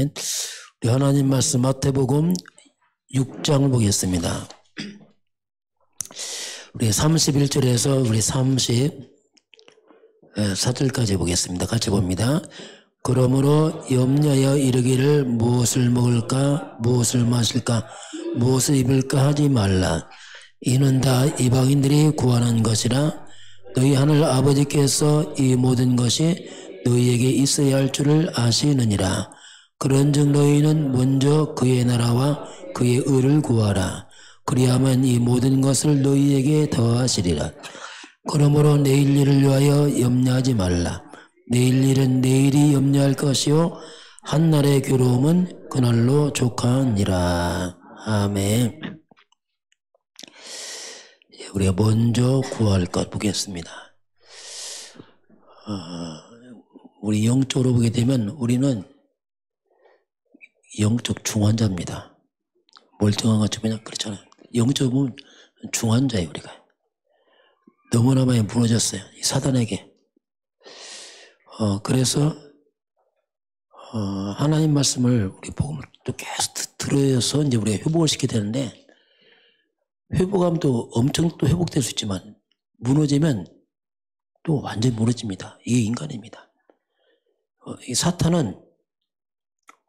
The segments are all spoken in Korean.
아멘. 우리 하나님 말씀 마태복음 6장을 보겠습니다. 우리 31절에서 우리 34절까지 보겠습니다. 같이 봅니다. 그러므로 염려하여 이르기를 무엇을 먹을까, 무엇을 마실까, 무엇을 입을까 하지 말라. 이는 다 이방인들이 구하는 것이라. 너희 하늘 아버지께서 이 모든 것이 너희에게 있어야 할 줄을 아시느니라. 그런즉 너희는 먼저 그의 나라와 그의 의를 구하라. 그리하면 이 모든 것을 너희에게 더하시리라. 그러므로 내일 일을 위하여 염려하지 말라. 내일 일은 내일이 염려할 것이요 한날의 괴로움은 그날로 족하니라. 아멘. 우리가 먼저 구할 것 보겠습니다. 우리 영적으로 보게 되면 우리는 영적 중환자입니다. 멀쩡한 것처럼 그렇잖아요. 영적으로 보면 중환자예요. 우리가 너무나 많이 무너졌어요. 이 사단에게. 그래서 하나님 말씀을 우리 복음을 또 계속 들어서 이제 우리가 회복을 시켜야 되는데, 회복하면 또 엄청 또 회복될 수 있지만 무너지면 또 완전히 무너집니다. 이게 인간입니다. 이 사탄은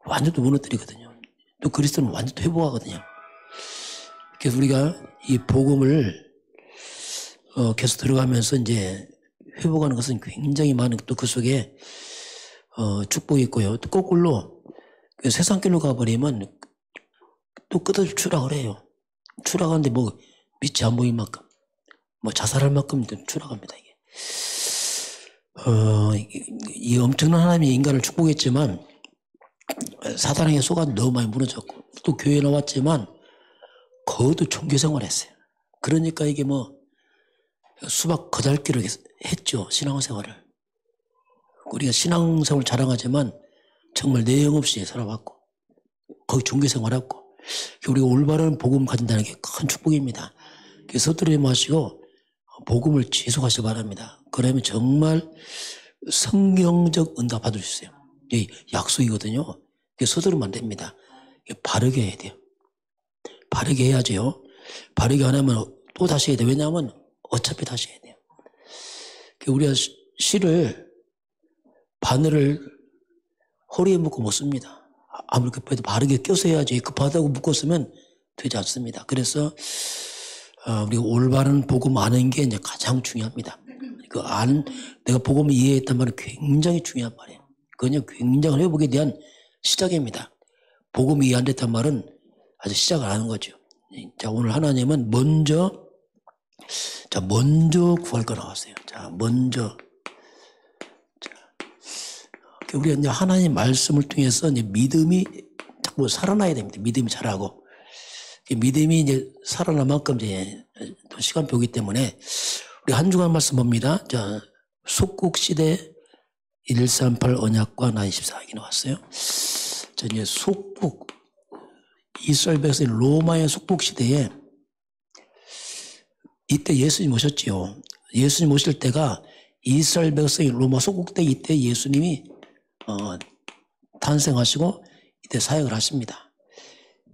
완전 또 무너뜨리거든요. 또 그리스도는 완전 또 회복하거든요. 그래서 우리가 이 복음을 계속 들어가면서 이제 회복하는 것은 굉장히 많은, 또 그 속에 축복이 있고요. 또 거꾸로 세상길로 가버리면 또 끝없이 추락을 해요. 추락하는데 뭐 빛이 안 보일 만큼, 뭐 자살할 만큼 추락합니다. 이게 이 엄청난 하나님이 인간을 축복했지만 사단에게 속아 너무 많이 무너졌고, 또 교회에 나왔지만 거기도 종교생활을 했어요. 그러니까 이게 뭐 수박 거달기를 했죠. 신앙생활을. 우리가 신앙생활을 자랑하지만 정말 내용 없이 살아왔고 거기 종교생활하고, 우리가 올바른 복음 가진다는 게 큰 축복입니다. 그래서 서두르지 마시고 복음을 지속하시기 바랍니다. 그러면 정말 성경적 응답 받을 수 있어요. 이게 약속이거든요. 서두르면 안 됩니다. 바르게 해야 돼요. 바르게 해야죠. 바르게 안 하면 또 다시 해야 돼요. 왜냐하면 어차피 다시 해야 돼요. 우리가 실을, 바늘을 허리에 묶고 못 씁니다. 아무리 급해도 바르게 껴서 해야지. 급하다고 묶었으면 되지 않습니다. 그래서 우리가 올바른 복음 아는 게 이제 가장 중요합니다. 내가 복음을 이해했단 말은 굉장히 중요한 말이에요. 그건 굉장한 회복에 대한 시작입니다. 복음이 이해 안 됐단 말은 아직 시작을 안 하는 거죠. 자, 오늘 하나님은 먼저 구할 거 나왔어요. 자, 먼저. 우리가 이제 하나님 말씀을 통해서 이제 믿음이 자꾸 살아나야 됩니다. 믿음이 자라고. 믿음이 이제 살아날 만큼 이제 또 시간표이기 때문에 우리 한 주간 말씀 봅니다. 자, 속국시대 138 언약과 나 24기 나왔어요. 자, 이제 속국, 이스라엘 백성이 로마의 속국시대에 이때 예수님 오셨지요. 예수님 오실 때가 이스라엘 백성이 로마 속국 때, 이때 예수님이 탄생하시고 이때 사역을 하십니다.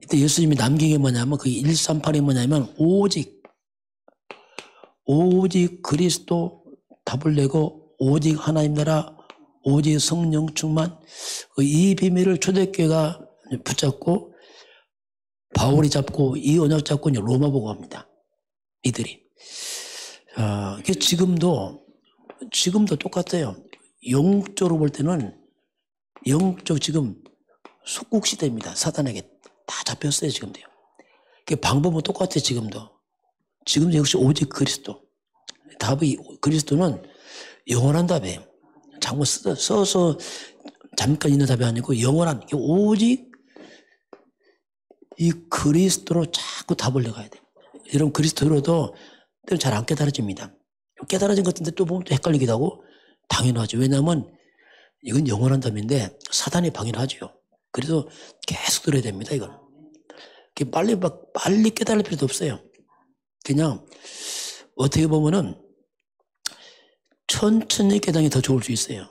이때 예수님이 남긴 게 뭐냐면, 그 138이 뭐냐면 오직 그리스도 답을 내고 오직 하나님 나라, 오직 성령 충만, 이 비밀을 초대교회가 붙잡고 바울이 잡고 이 언약 잡고 이제 로마 보고 합니다. 이들이. 지금도 똑같아요. 영적으로 볼 때는 영적 지금 속국시대입니다. 사단에게 다 잡혔어요. 지금도요. 방법은 똑같아요. 지금도 역시 오직 그리스도. 답이, 그리스도는 영원한 답이에요. 자꾸 써서 잠깐 있는 답이 아니고 영원한, 오직 이 그리스도로 자꾸 답을 내가야 돼요. 여러분, 그리스도로도 잘 안 깨달아집니다. 깨달아진 것 같은데 또 보면 또 헷갈리기도 하고, 당연하죠. 왜냐하면 이건 영원한 답인데 사단이 방해하죠. 그래서 계속 들어야 됩니다. 이건 빨리 깨달을 필요도 없어요. 그냥 어떻게 보면은 천천히 깨닫는 게 더 좋을 수 있어요.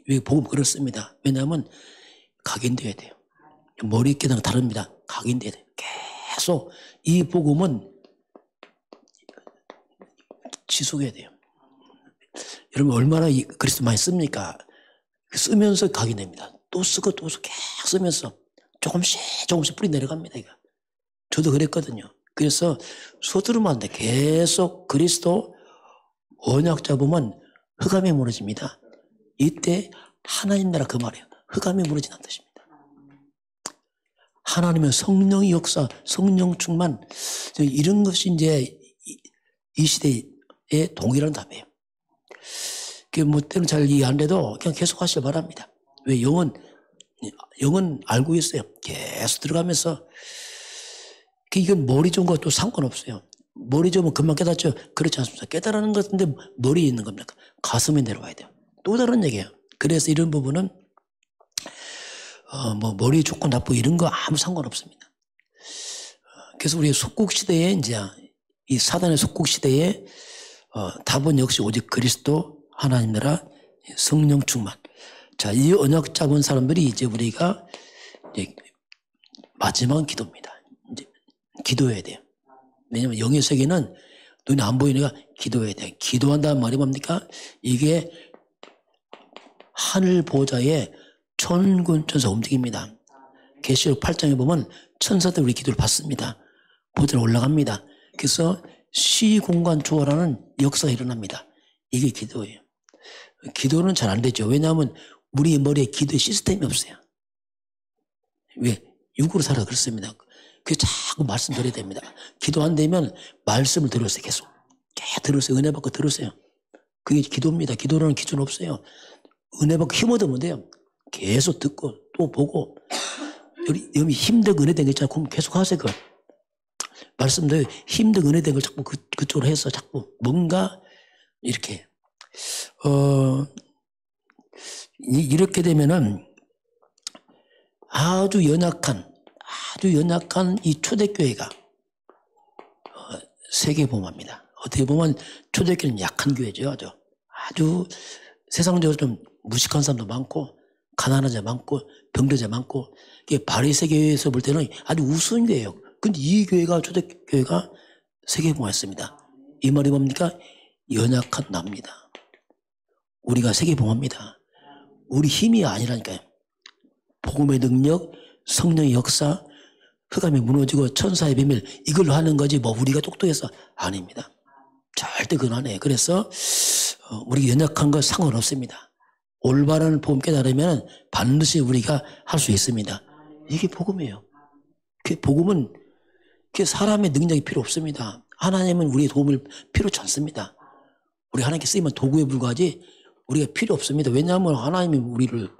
왜 복음 그렇습니다. 왜냐하면 각인돼야 돼요. 머리 깨달은 다릅니다. 각인돼야 돼요. 계속 이 복음은 지속해야 돼요. 여러분 얼마나 그리스도 많이 씁니까? 쓰면서 각인됩니다. 또 쓰고 또 쓰고 계속 쓰면서 조금씩 뿌리 내려갑니다. 이거. 저도 그랬거든요. 그래서 서두르면 안 돼. 계속 그리스도 언약 잡으면 흑암이 무너집니다. 이때 하나님 나라 그 말이에요. 흑암이 무너진다는 뜻입니다. 하나님의 성령의 역사, 성령 충만, 이런 것이 이제 이 시대의 동일한 답이에요. 뭐 때는 잘 이해 안 돼도 그냥 계속 하시길 바랍니다. 왜 영은 알고 있어요. 계속 들어가면서 이건 머리 좋은 것도 상관없어요. 머리 좋으면 금방 깨닫죠. 그렇지 않습니다. 깨달는 것인데 머리에 있는 겁니까? 가슴에 내려와야 돼요. 또 다른 얘기예요. 그래서 이런 부분은 뭐 머리 좋고 나쁘고 이런 거 아무 상관없습니다. 그래서 우리 속국 시대에 이제 이 사단의 속국 시대에 답은 역시 오직 그리스도 하나님 나라 성령 충만. 자, 이 언약 잡은 사람들이 이제 우리가 이제 마지막 기도입니다. 이제 기도해야 돼요. 왜냐하면 영의 세계는 눈이 안 보이니까 기도해야 돼요. 기도한다는 말이 뭡니까? 이게 하늘 보좌에 천군 천사 움직입니다. 계시록 8장에 보면 천사들 우리 기도를 받습니다. 보좌로 올라갑니다. 그래서 시공간 초월하는 역사가 일어납니다. 이게 기도예요. 기도는 잘 안 되죠. 왜냐하면 우리 머리에 기도의 시스템이 없어요. 왜? 육으로 살아 그렇습니다. 그래서 자꾸 말씀 드려야 됩니다. 기도 안 되면 말씀을 들으세요. 계속 들으세요. 은혜 받고 들으세요. 그게 기도입니다. 기도라는 기준 없어요. 은혜 받고 힘 얻으면 돼요. 계속 듣고 또 보고 여기 힘든 은혜 된 거 있잖아요. 그럼 계속 하세요. 그걸. 말씀도 힘든 은혜 된 걸 자꾸 그쪽으로 해서 자꾸 뭔가 이렇게 이렇게 되면은 아주 연약한 이 초대교회가 세계범합니다. 어떻게 보면 초대교회는 약한 교회죠. 아주 세상적으로 좀 무식한 사람도 많고 가난한 자 많고 병든 자 많고 이게 바리새교회에서 볼 때는 아주 우스운 교회예요. 근데 이 교회가 초대교회가 세계봉합했습니다. 이 말이 뭡니까? 연약한 납니다. 우리가 세계봉합니다. 우리 힘이 아니라니까요. 복음의 능력, 성령의 역사, 흑암이 무너지고 천사의 비밀 이걸로 하는 거지 뭐 우리가 똑똑해서 아닙니다. 절대 그건 안 해요. 그래서 우리가 연약한 거 상관없습니다. 올바른 복음 깨달으면 반드시 우리가 할 수 있습니다. 이게 복음이에요. 그 복음은 그 사람의 능력이 필요 없습니다. 하나님은 우리의 도움을 필요치 않습니다. 우리 하나님께 쓰이면 도구에 불과하지 우리가 필요 없습니다. 왜냐하면 하나님이 우리를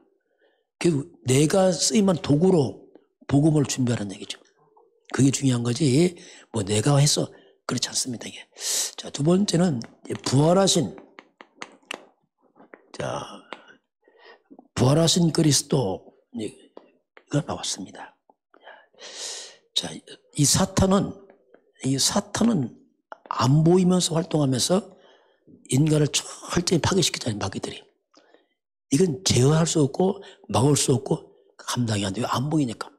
내가 쓰이면 도구로 복음을 준비하라는 얘기죠. 그게 중요한 거지 뭐 내가 해서 그렇지 않습니다. 이게. 자, 두 번째는 부활하신 그리스도가 나왔습니다. 자, 이 사탄은 안 보이면서 활동하면서 인간을 철저히 파괴시키잖아요. 마귀들이. 이건 제어할 수 없고 막을 수 없고 감당이 안 돼요. 안 보이니까.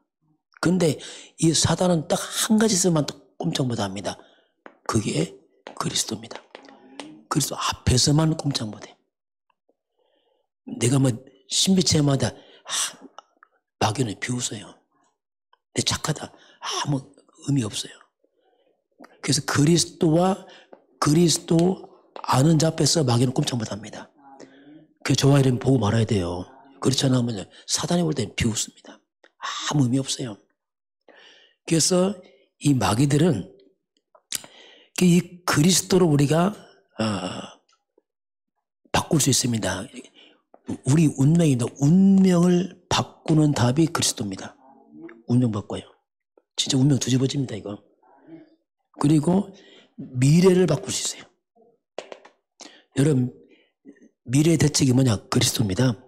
근데 이 사단은 딱 한 가지 있으면 꼼짝 못합니다. 그게 그리스도입니다. 그리스도 앞에서만 꼼짝 못해. 내가 뭐 신비체마다 마귀는 비웃어요. 내 착하다. 아무 의미 없어요. 그래서 그리스도 아는 자 앞에서 마귀는 꼼짝 못합니다. 그 저와 이름 보고 말아야 돼요. 그렇지 않으면 사단이 올 때는 비웃습니다. 아무 의미 없어요. 그래서 이 마귀들은 이 그리스도로 우리가 바꿀 수 있습니다. 우리 운명을 바꾸는 답이 그리스도입니다. 운명 바꿔요. 진짜 운명 뒤집어집니다, 이거. 그리고 미래를 바꿀 수 있어요. 여러분, 미래의 대책이 뭐냐? 그리스도입니다.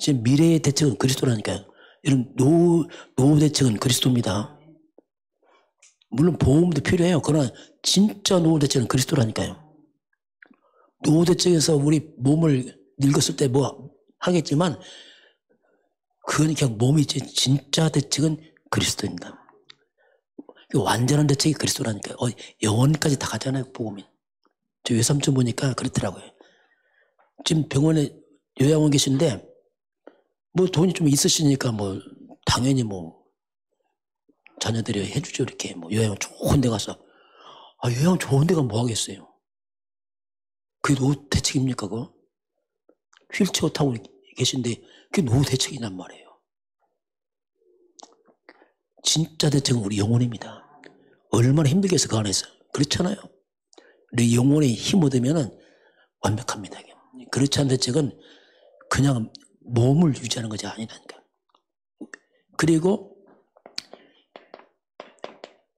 지금 미래의 대책은 그리스도라니까요. 여러분, 노후 대책은 그리스도입니다. 물론 보험도 필요해요. 그러나 진짜 노후 대책은 그리스도라니까요. 노후 대책에서 우리 몸을 늙었을 때 뭐 하겠지만 그건 그냥 몸이지 진짜 대책은 그리스도입니다. 완전한 대책이 그리스도라니까요. 영혼까지 다 가잖아요, 복음이. 저 외삼촌 보니까 그렇더라고요. 지금 병원에 요양원 계신데 뭐 돈이 좀 있으시니까 뭐 당연히 뭐 자녀들이 해주죠. 이렇게 뭐 요양원 좋은 데 가서. 요양원 좋은 데가 뭐 하겠어요. 그게 노후 대책입니까 그거? 휠체어 타고 계신데 그게 노후 대책이란 말이에요. 진짜 대책은 우리 영혼입니다. 얼마나 힘들게 해서 그 안에서. 그렇잖아요. 우리 영혼에 힘 얻으면 완벽합니다. 그렇지 않은 대책은 그냥 몸을 유지하는 것이 아니라니까. 그리고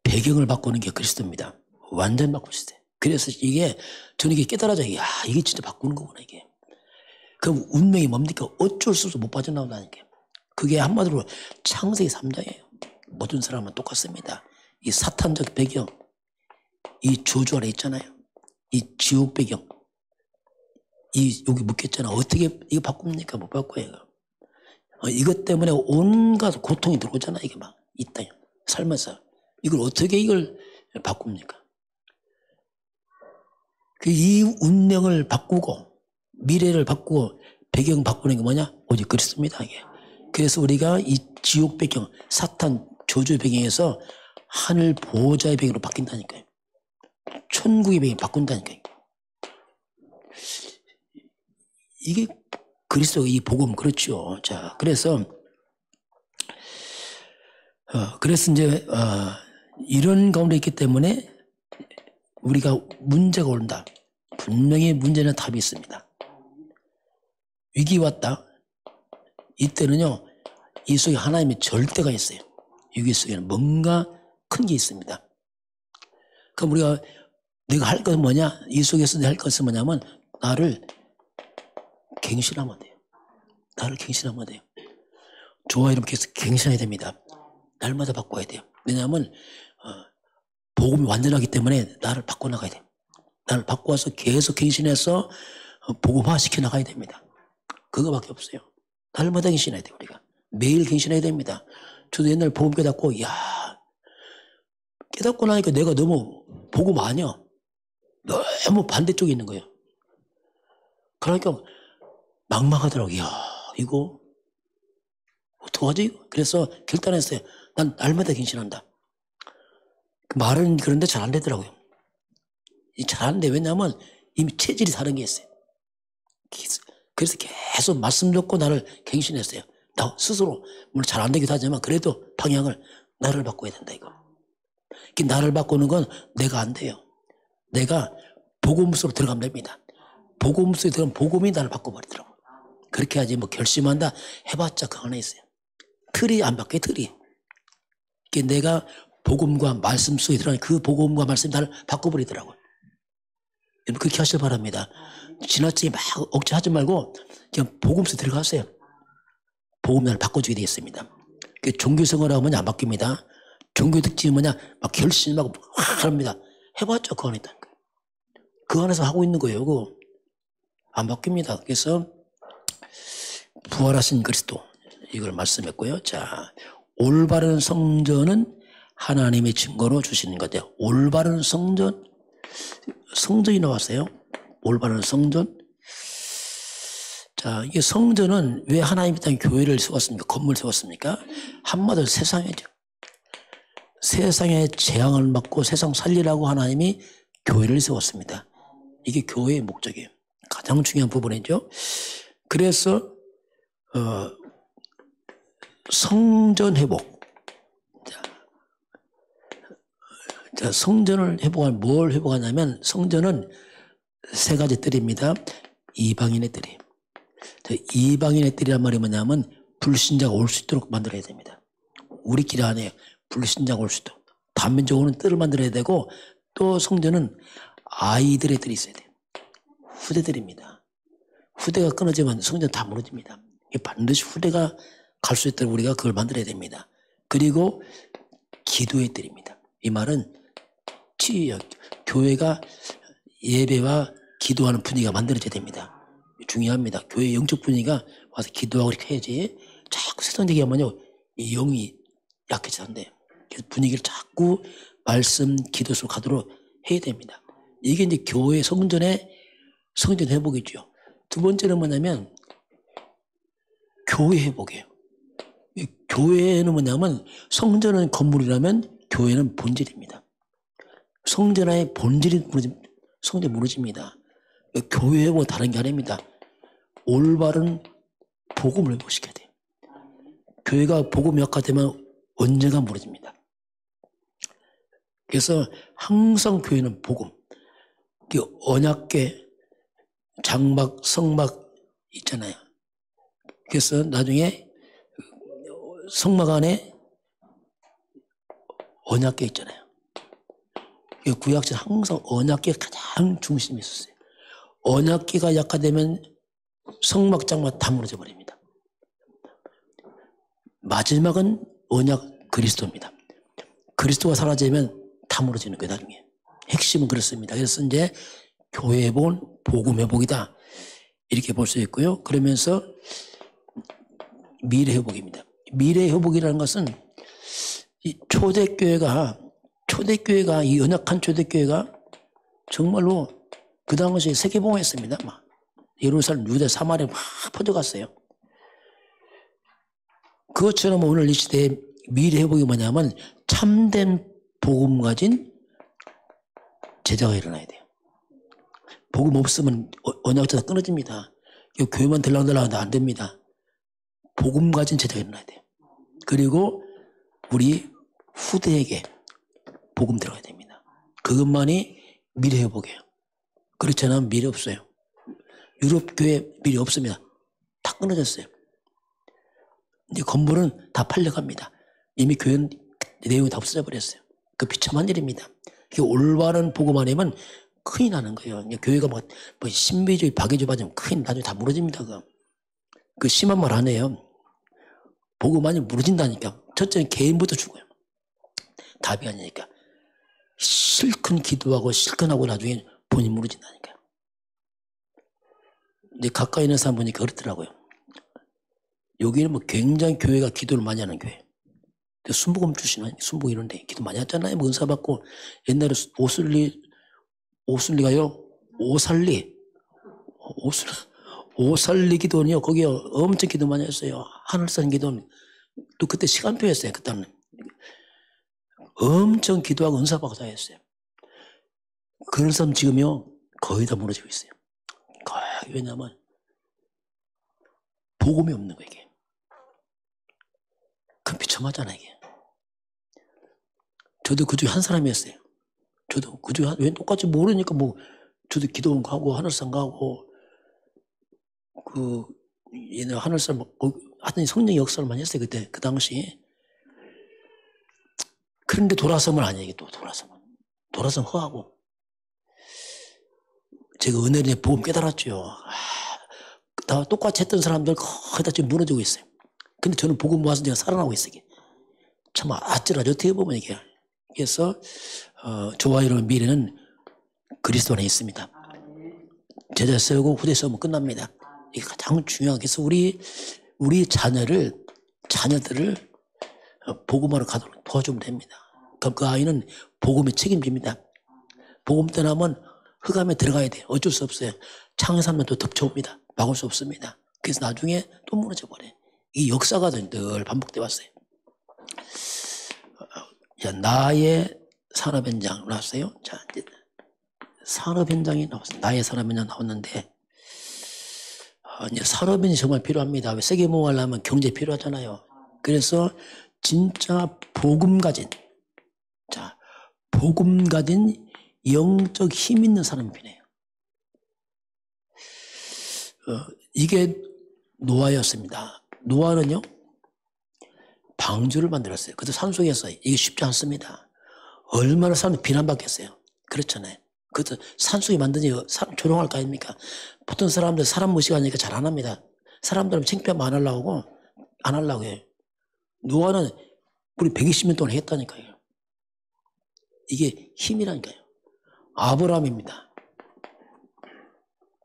배경을 바꾸는 게 그리스도입니다. 완전 바꾸시대요. 그래서 저는 이게 깨달아져요. 이게 진짜 바꾸는 거구나, 이게. 그럼 운명이 뭡니까? 어쩔 수 없이 못 빠져나온다니까. 그게 한마디로 창세기 3장이에요. 모든 사람은 똑같습니다. 이 사탄적 배경, 이 저주 안에 있잖아요. 이 지옥 배경, 여기 묶였잖아. 어떻게 이거 바꿉니까? 못 바꿔요. 이것 때문에 온갖 고통이 들어오잖아. 이게 막 있다. 살면서 이걸 어떻게 이걸 바꿉니까? 이 운명을 바꾸고 미래를 바꾸고 배경 바꾸는 게 뭐냐? 오직 그리스도입니다. 이게. 그래서 우리가 이 지옥 배경, 사탄 저주의 배경에서 하늘 보호자의 배경으로 바뀐다니까요. 천국의 배경 바꾼다니까요. 이게 그리스도의 이 복음 그렇죠. 자, 그래서 이제 이런 가운데 있기 때문에 우리가 문제가 온다. 분명히 문제는 답이 있습니다. 위기 왔다. 이때는요, 이 속에 하나님의 절대가 있어요. 위기 속에는 뭔가 큰 게 있습니다. 그럼 내가 할 것은 뭐냐? 이 속에서 내가 할 것은 뭐냐면 나를 갱신하면 돼요. 나를 갱신하면 돼요. 좋아 이렇게 해서 갱신해야 됩니다. 날마다 바꿔야 돼요. 왜냐하면 복음이 완전하기 때문에 나를 바꿔나가야 돼요. 나를 바꿔서 계속 갱신해서 복음화 시켜나가야 됩니다. 그거밖에 없어요. 날마다 갱신해야 돼요. 우리가 매일 갱신해야 됩니다. 저도 옛날 복음 깨닫고 깨닫고 나니까 내가 너무 복음 아니야. 너무 반대쪽에 있는 거예요. 그러니까 막막하더라고요. 이거 어떡하지? 그래서 결단했어요. 난 날마다 갱신한다. 말은 그런데 잘 안 되더라고요. 잘 안 돼. 왜냐하면 이미 체질이 다른 게 있어요. 그래서 계속 말씀 듣고 나를 갱신했어요. 나 스스로 물론 잘 안 되기도 하지만 그래도 방향을 나를 바꿔야 된다 이거. 나를 바꾸는 건 내가 안 돼요. 내가 복음 속으로 들어가면 됩니다. 복음 속에 들어가면 복음이 나를 바꿔버리더라고요. 그렇게 하지 뭐 결심한다 해봤자 그 안에 있어요. 틀이 안 바뀌어요. 틀이. 내가 복음과 말씀 속에 들어가는 그 복음과 말씀이 나를 바꿔버리더라고요. 여러분 그렇게 하시길 바랍니다. 지나치게 막 억지하지 말고 그냥 복음 속에 들어가세요. 복음이 나를 바꿔주게 되겠습니다. 종교생활 하면 안 바뀝니다. 종교 특징이 뭐냐? 막 결심하고 확 합니다. 해봤죠. 그 안에 있다는 거예요. 그 안에서 하고 있는 거예요. 그거 안 바뀝니다. 그래서 부활하신 그리스도 이걸 말씀했고요. 자, 올바른 성전은 하나님의 증거로 주시는 거죠. 올바른 성전이 나왔어요. 올바른 성전. 자, 이게 성전은 왜 하나님이 땅에 교회를 세웠습니까? 건물을 세웠습니까? 한마디로 세상이죠. 세상의 재앙을 막고 세상 살리라고 하나님이 교회를 세웠습니다. 이게 교회의 목적이에요. 가장 중요한 부분이죠. 그래서 성전 회복. 자, 성전을 회복하면 뭘 회복하냐면 성전은 세 가지 뜰입니다. 이방인의 뜰이에요. 이방인의 뜰이란 말이 뭐냐면 불신자가 올 수 있도록 만들어야 됩니다. 우리끼리 안에 불신자가 올 수 있도록 단면적으로는 뜰을 만들어야 되고 또 성전은 아이들의 뜰이 있어야 돼요. 후대들입니다. 후대가 끊어지면 성전 다 무너집니다. 반드시 후대가 갈 수 있도록 우리가 그걸 만들어야 됩니다. 그리고 기도의 뜰입니다. 이 말은 교회가 예배와 기도하는 분위기가 만들어져야 됩니다. 중요합니다. 교회 영적 분위기가 와서 기도하고 이렇게 해야지. 자꾸 세상적이 하면요, 이 영이 약해진대. 그래서 분위기를 자꾸 말씀, 기도 속으로 가도록 해야 됩니다. 이게 이제 교회 성전 회복이죠. 두 번째는 뭐냐면 교회 회복이에요. 교회는 뭐냐면 성전은 건물이라면 교회는 본질입니다. 성전의 본질이 성전이 무너집니다. 교회 회복은 다른 게 아닙니다. 올바른 복음을 회복시켜야 돼요. 교회가 복음 약화되면 언제가 무너집니다. 그래서 항상 교회는 복음, 언약궤, 장막, 성막 있잖아요. 그래서 나중에 성막 안에 언약궤 있잖아요. 구약시대 항상 언약궤가 가장 중심에 있었어요. 언약궤가 약화되면 성막, 장막 다 무너져 버립니다. 마지막은 언약 그리스도입니다. 그리스도가 사라지면 다 무너지는 거예요, 나중에. 핵심은 그렇습니다. 그래서 이제 교회 회복은 복음 회복이다. 이렇게 볼 수 있고요. 그러면서 미래 회복입니다. 미래 회복이라는 것은 이 초대교회가 이 연약한 초대교회가 정말로 그 당시에 세계봉했습니다. 막 예루살렘, 유대, 사마리아 막 퍼져갔어요. 그것처럼 오늘 이 시대의 미래 회복이 뭐냐면 참된 복음 가진 제자가 일어나야 돼요. 복음 없으면 언약자가 끊어집니다. 교회만 들락달락 하면 안 됩니다. 복음 가진 제자가 일어나야 돼요. 그리고 우리 후대에게 복음 들어가야 됩니다. 그것만이 미래 회복이에요. 그렇지 않으면 미래 없어요. 유럽 교회 미래 없습니다. 다 끊어졌어요. 이제 건물은 다 팔려갑니다. 이미 교회는 내용이 다 없어져 버렸어요. 그 비참한 일입니다. 올바른 복음 아니면 큰일 나는 거예요. 교회가 뭐 신비주의, 박애주의 받으면 큰일 나중에 다 무너집니다. 그 심한 말 안 해요. 복음 아니면 무너진다니까. 첫째는 개인부터 죽어요. 답이 아니니까. 실컷 기도하고 실컷 하고 나중에 본인 무너진다니까요. 이제 가까이 있는 사람 보니까 그렇더라고요. 여기는 뭐 굉장히 교회가 기도를 많이 하는 교회. 순복음 주시는 순복 이런데 기도 많이 하잖아요. 뭐 은사 받고 옛날에 오슬리가요. 오살리 기도는요. 거기에 엄청 기도 많이 했어요. 하늘산 기도는 또 그때 시간표였어요. 그때는 엄청 기도하고 은사 받고 다 했어요. 그런 사람 지금요 거의 다 무너지고 있어요. 거의. 왜냐하면 복음이 없는 거예요. 이게. 그럼 비참하잖아요. 이게. 저도 그 중에 한 사람이었어요. 저도 그 중에 왜 똑같이 모르니까 뭐 저도 기도원 가고 하늘산 가고 얘네 하늘산 하여튼 성령 역사를 많이 했어요. 그때 그 당시. 그런데 돌아서면 아니에요. 이게 또 돌아서면 허하고. 제가 은혜를 복음 깨달았죠. 다 똑같이 했던 사람들 거의 다 지금 무너지고 있어요. 근데 저는 복음 모아서 제가 살아나고 있어요. 이게. 참 아찔하죠. 어떻게 보면 이게. 그래서 저와 여러분 미래는 그리스도 안에 있습니다. 제자 세우고 후대 세우면 끝납니다. 이게 가장 중요한 게 그래서 우리 자녀들을 복음하러 가도록 도와주면 됩니다. 그럼 그 아이는 복음에 책임집니다. 복음 떠나면 흑암에 들어가야 돼요. 어쩔 수 없어요. 창사하면 또 덮쳐옵니다. 막을 수 없습니다. 그래서 나중에 또 무너져 버려요. 이 역사가 늘 반복돼 왔어요. 나의 산업 현장 나왔어요. 자, 이제 산업 현장이 나왔어요. 나의 산업 현장 나왔는데 이제 산업 현장이 정말 필요합니다. 세계 모아하려면 경제 필요하잖아요. 그래서 진짜 복음 가진 영적 힘 있는 사람이 필요해요. 이게 노아였습니다. 노아는요 방주를 만들었어요. 그것도 산속에서. 이게 쉽지 않습니다. 얼마나 사람이 비난받겠어요. 그렇잖아요. 그것도 산속에 만드니 조롱할 거 아닙니까? 보통 사람들 사람 무시하니까 잘 안 합니다. 사람들은 창피하면 안 하려고 해요. 노아는 우리 120년 동안 했다니까요. 이게 힘이라니까요. 아브라함입니다.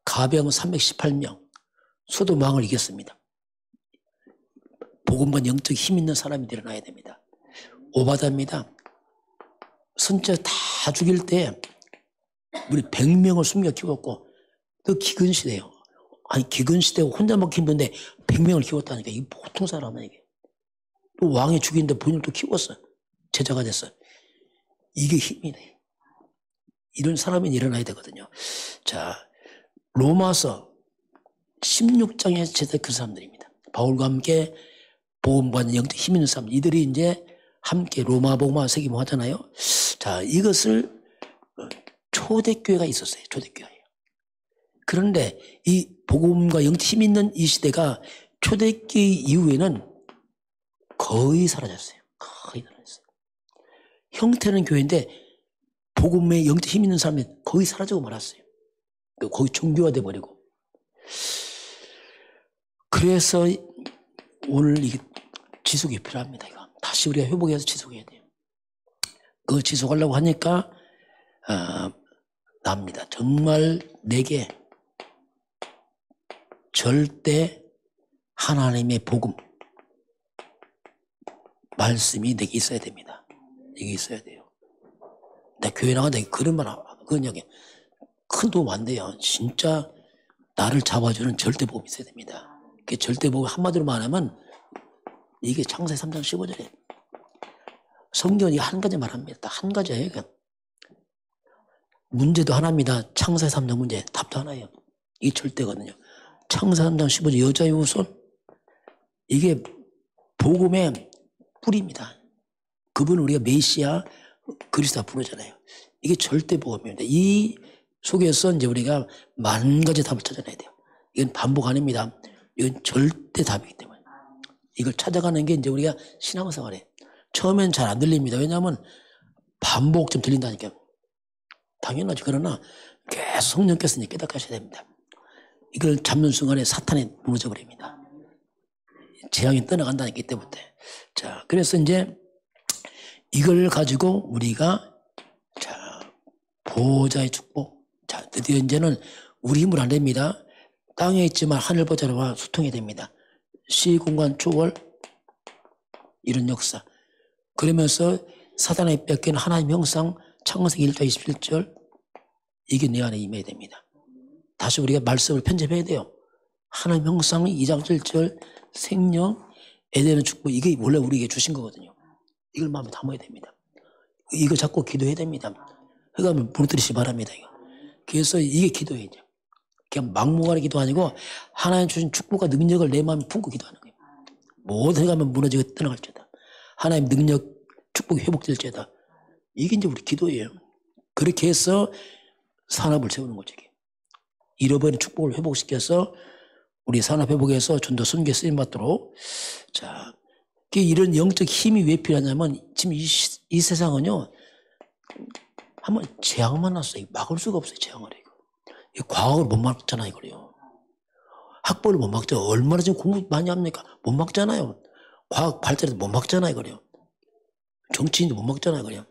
가병은 318명. 소돔왕을 이겼습니다. 복음과 영적 힘 있는 사람이 일어나야 됩니다. 오바다입니다. 선자 다 죽일 때 우리 100명을 숨겨 키웠고 또 기근시대예요. 아니 기근시대고 혼자 먹기 힘든데 100명을 키웠다니까. 이게 보통 사람은 이게. 또 왕이 죽이는데 본인을 또 키웠어. 제자가 됐어. 이게 힘이네. 이런 사람이 일어나야 되거든요. 자, 로마서 16장에 제대 그 사람들입니다. 바울과 함께 복음과 영적 힘 있는 사람, 이들이 이제 함께 로마 복음화 세기모 하잖아요. 자, 이것을 초대교회가 있었어요. 초대교회예요. 그런데 이 복음과 영적 힘 있는 이 시대가 초대교회 이후에는 거의 사라졌어요. 거의 사라졌어요. 형태는 교회인데 복음에 영적 힘 있는 사람이 거의 사라지고 말았어요. 거의 종교화돼 버리고. 그래서 오늘 이게 지속이 필요합니다. 이거 다시 우리가 회복해서 지속해야 돼요. 그 지속하려고 하니까 납니다. 정말 내게 절대 하나님의 복음 말씀이 내게 있어야 됩니다. 이게 있어야 돼요. 내 교회 나가는데 그런 말 그런 얘기 큰 도움 안 돼요. 진짜 나를 잡아주는 절대 복음이 있어야 됩니다. 그 절대 복음 한마디로 말하면 이게 창세기 3장 15절에 성경이 한 가지 말합니다. 딱 한 가지예요. 문제도 하나입니다. 창세기 3장 문제 답도 하나예요. 이게 절대거든요. 창세기 3장 15절 여자의 후손 이게 복음의 뿌리입니다. 그분은 우리가 메시아 그리스도 부르잖아요. 이게 절대 복음입니다. 이 속에서 이제 우리가 만 가지 답을 찾아내야 돼요. 이건 반복 아닙니다. 이건 절대 답이기 때문에. 이걸 찾아가는 게 이제 우리가 신앙생활이에요. 처음엔 잘 안 들립니다. 왜냐하면 반복 좀 들린다니까요. 당연하지. 그러나 계속 성령께서 이제 깨닫게 하셔야 됩니다. 이걸 잡는 순간에 사탄이 무너져 버립니다. 재앙이 떠나간다니까 이때부터. 자, 그래서 이제 이걸 가지고 우리가 자 보호자의 축복. 자, 드디어 이제는 우리 힘으로 안 됩니다. 땅에 있지만 하늘 보좌와 소통이 됩니다. 시공간 초월 이런 역사. 그러면서 사단에 뺏긴 하나님 형상 창세기 1장 27절 이게 내 안에 임해야 됩니다. 다시 우리가 말씀을 편집해야 돼요. 하나님 형상 2장 7절 생명 에덴의 축복 이게 원래 우리에게 주신 거거든요. 이걸 마음에 담아야 됩니다. 이거 자꾸 기도해야 됩니다. 그러니까 무너뜨리시 바랍니다. 이거. 그래서 이게 기도예요. 그냥 막무가내 기도 아니고 하나님 주신 축복과 능력을 내 마음에 품고 기도하는 거예요. 모든 해가면 무너지고 떠나갈지어다. 하나님 능력, 축복이 회복될지어다. 이게 이제 우리 기도예요. 그렇게 해서 산업을 세우는 거죠. 이게. 잃어버린 축복을 회복시켜서 우리 산업 회복해서 전도 선교에 쓰임받도록. 자, 이런 영적 힘이 왜 필요하냐면 지금 이 세상은요. 한번 재앙만 났어요. 막을 수가 없어요. 재앙을. 이거. 과학을 못 막잖아요. 이거요. 학벌을 못 막죠. 얼마나 지금 공부 많이 합니까? 못 막잖아요. 과학 발달해도 못 막잖아요. 이거요. 정치인도 못 막잖아요. 이거요.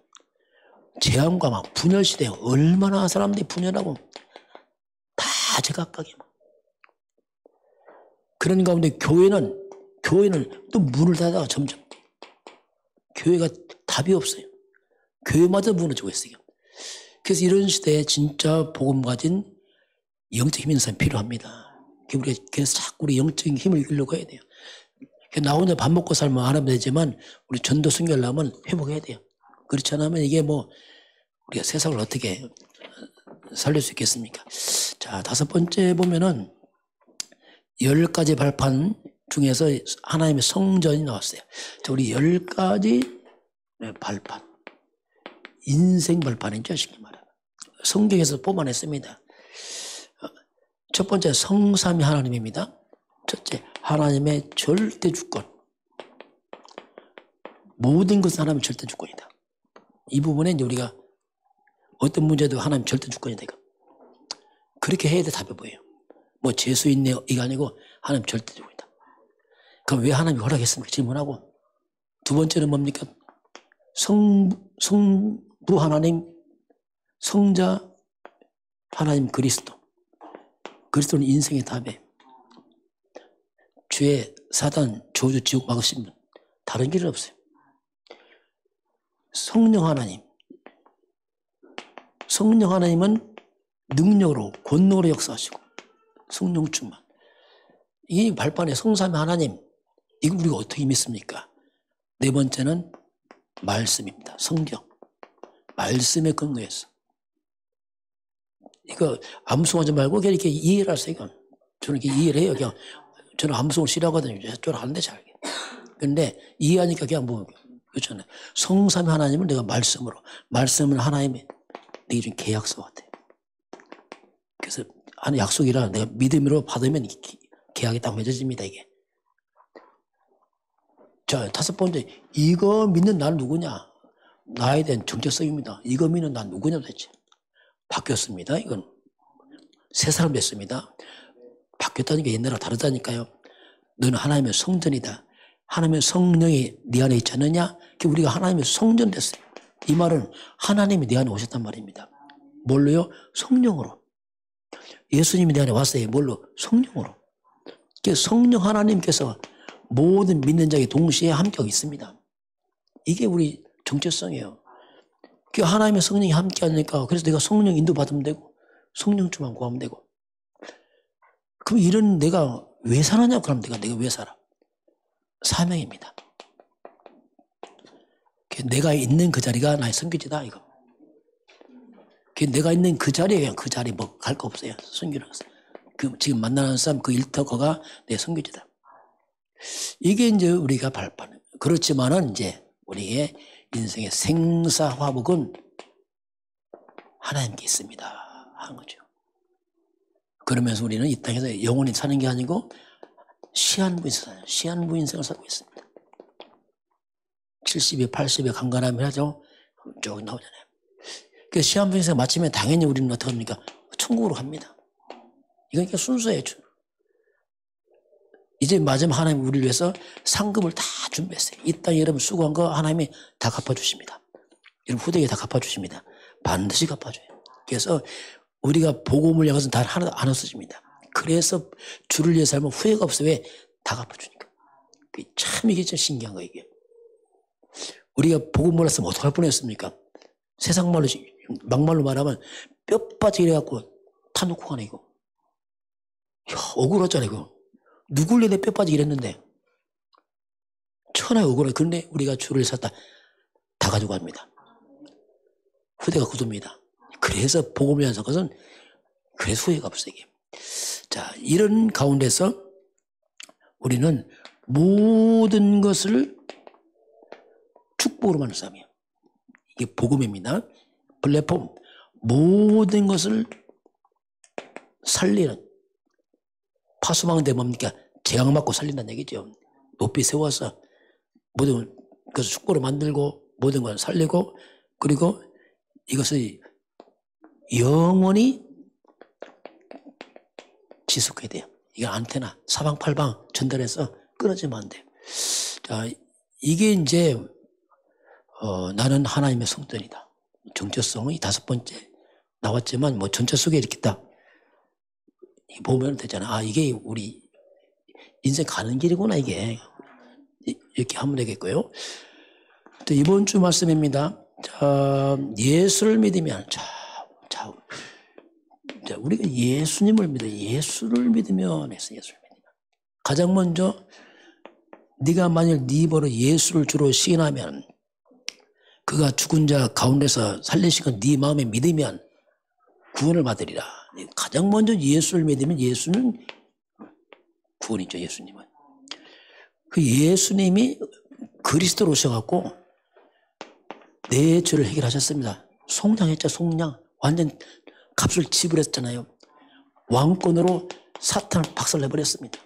재앙과 막 분열 시대에 얼마나 사람들이 분열하고 다 제각각이에요. 그런 가운데 교회는 또 문을 닫아가 점점. 교회가 답이 없어요. 교회마다 무너지고 있어요. 그래서 이런 시대에 진짜 복음 가진 영적 힘 있는 사람이 필요합니다. 그래서 자꾸 우리 영적인 힘을 이기려고 해야 돼요. 나 혼자 밥 먹고 살면 안 하면 되지만 우리 전도 순결하면 회복해야 돼요. 그렇지 않으면 이게 뭐 우리가 세상을 어떻게 살릴 수 있겠습니까? 자, 5번째 보면은 10가지 발판 중에서 하나님의 성전이 나왔어요. 자, 우리 10가지 발판. 인생 발판이죠, 쉽게 말하면. 성경에서 뽑아냈습니다. 첫 번째, 성삼위 하나님입니다. 첫째, 하나님의 절대 주권. 모든 것은 하나님의 절대 주권이다. 이 부분에 이제 우리가 어떤 문제도 하나님 절대 주권이다. 이거. 그렇게 해야 돼 답이 보여요. 뭐 재수 있네요. 이거 아니고 하나님 절대 주권이다. 그럼 왜 하나님이 허락했습니까? 질문하고. 두 번째는 뭡니까? 성부 하나님, 성자 하나님 그리스도. 그리스도는 인생의 답이에요. 죄, 사단, 저주, 지옥 막으신 분. 다른 길은 없어요. 성령 하나님. 성령 하나님은 능력으로, 권능으로 역사하시고 성령 충만. 이 발판에 성삼위 하나님, 이거 우리가 어떻게 믿습니까? 네 번째는 말씀입니다. 성경. 말씀에 근거해서. 이거 암송하지 말고 그냥 이렇게 이해를 하세요. 저는 이렇게 이해를 해요. 그냥 저는 암송을 싫어하거든요. 저는 하는데 잘. 그런데 이해하니까 그냥 뭐 그렇잖아요. 성삼위 하나님을 내가 말씀으로, 말씀은 하나님의 내게 준 계약서 같아요. 그래서 하는 약속이라 내가 믿음으로 받으면 계약이 딱 맺어집니다, 이게. 자, 다섯 번째, 이거 믿는 난 누구냐? 나에 대한 정체성입니다. 이거 믿는 난 누구냐 도대체. 바뀌었습니다, 이건. 새 사람 됐습니다. 바뀌었다니까 옛날과 다르다니까요. 너는 하나님의 성전이다. 하나님의 성령이 네 안에 있지 않느냐? 우리가 하나님의 성전 됐어요. 이 말은 하나님이 내 안에 오셨단 말입니다. 뭘로요? 성령으로. 예수님이 내 안에 왔어요. 뭘로? 성령으로. 성령 하나님께서 모든 믿는 자에게 동시에 함께하고 있습니다. 이게 우리 정체성이에요. 하나님의 성령이 함께하니까 그래서 내가 성령 인도받으면 되고 성령 주만 구하면 되고. 그럼 이런 내가 왜 살았냐? 그럼 내가 왜 살아? 사명입니다. 내가 있는 그 자리가 나의 선교지다 이거. 내가 있는 그 자리에 그냥 그 자리 뭐 갈 거 없어요. 선교를 가서. 지금 만나는 사람 그 일터거가 내 선교지다. 이게 이제 우리가 발판. 그렇지만은 이제 우리의 인생의 생사화복은 하나님께 있습니다. 하는 거죠. 그러면서 우리는 이 땅에서 영원히 사는 게 아니고 시한부 인생을 살고 있습니다. 70에 80에 간간하면 하죠. 쭉 나오잖아요. 그 시한부 인생 마치면 당연히 우리는 어떻게 합니까? 천국으로 갑니다. 이건 그냥 순서예요. 이제 마지막 하나님 우리를 위해서 상급을 다 준비했어요. 이 땅에 여러분 수고한 거 하나님이 다 갚아주십니다. 여러분 후대에 다 갚아주십니다. 반드시 갚아줘요. 그래서 우리가 복음을 향해서는 다 하나도 안 없어집니다. 그래서 주를 위해 살면 후회가 없어요. 왜? 다 갚아주니까. 참 이게 좀 신기한 거예요. 이게. 우리가 복음 몰랐으면 어떡할 뻔했습니까? 세상 말로 막말로 말하면 뼈 빠지게 해갖고 타놓고 가네 이거. 야, 억울하잖아요 이거. 누굴래 내 뼈 빠지게 이랬는데. 천하에 억울해. 그런데 우리가 주를 샀다. 다 가지고 갑니다. 후대가 굳습니다. 그래서 복음을 위한 것은 그래서 후회가 없어요. 이게. 자, 이런 가운데서 우리는 모든 것을 축복으로 만든 사람이에요. 이게 복음입니다. 플랫폼. 모든 것을 살리는. 파수망대 뭡니까? 재앙 맞고 살린다는 얘기죠. 높이 세워서 모든 것을 축복으로 만들고 모든 걸 살리고 그리고 이것을 영원히 지속해야 돼요. 이게 안테나 사방팔방 전달해서 끊어지면 안 돼요. 자, 이게 이제 나는 하나님의 성전이다. 정체성이 다섯 번째 나왔지만 뭐 전체 속에 이렇게 딱 보면 되잖아. 아, 이게 우리 인생 가는 길이구나 이게. 이렇게 하면 되겠고요. 또 이번 주 말씀입니다. 자, 예수를 믿으면 우리가 예수님을 믿어. 예수를 믿으면 했어. 예수를 믿으면. 가장 먼저 네가 만일 네 입으로 예수를 주로 시인하면 그가 죽은 자 가운데서 살리시고 네 마음에 믿으면 구원을 받으리라. 가장 먼저 예수를 믿으면 예수는 구원이죠. 예수님은. 그 예수님이 그리스도로 오셔갖고 내 죄를 해결하셨습니다. 속량했죠. 속량. 완전 값을 지불했잖아요. 왕권으로 사탄을 박살내버렸습니다.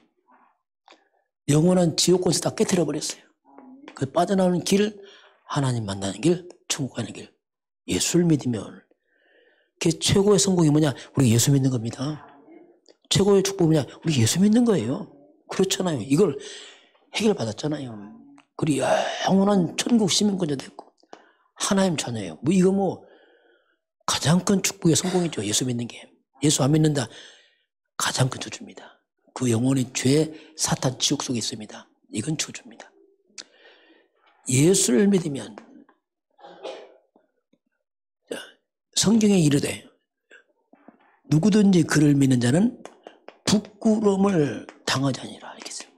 영원한 지옥권에서 다 깨트려버렸어요. 그 빠져나오는 길, 하나님 만나는 길, 천국 가는 길. 예수를 믿으면 그 최고의 성공이 뭐냐? 우리 예수 믿는 겁니다. 최고의 축복이 뭐냐? 우리 예수 믿는 거예요. 그렇잖아요. 이걸 해결받았잖아요. 그리고 영원한 천국 시민권자 됐고 하나님 자녀예요. 이거 가장 큰 축복의 성공이죠. 예수 믿는 게. 예수 안 믿는다. 가장 큰 저주입니다. 그 영혼이 죄, 사탄, 지옥 속에 있습니다. 이건 저주입니다. 예수를 믿으면 성경에 이르되 누구든지 그를 믿는 자는 부끄러움을 당하지 아니라 이렇게 했어요.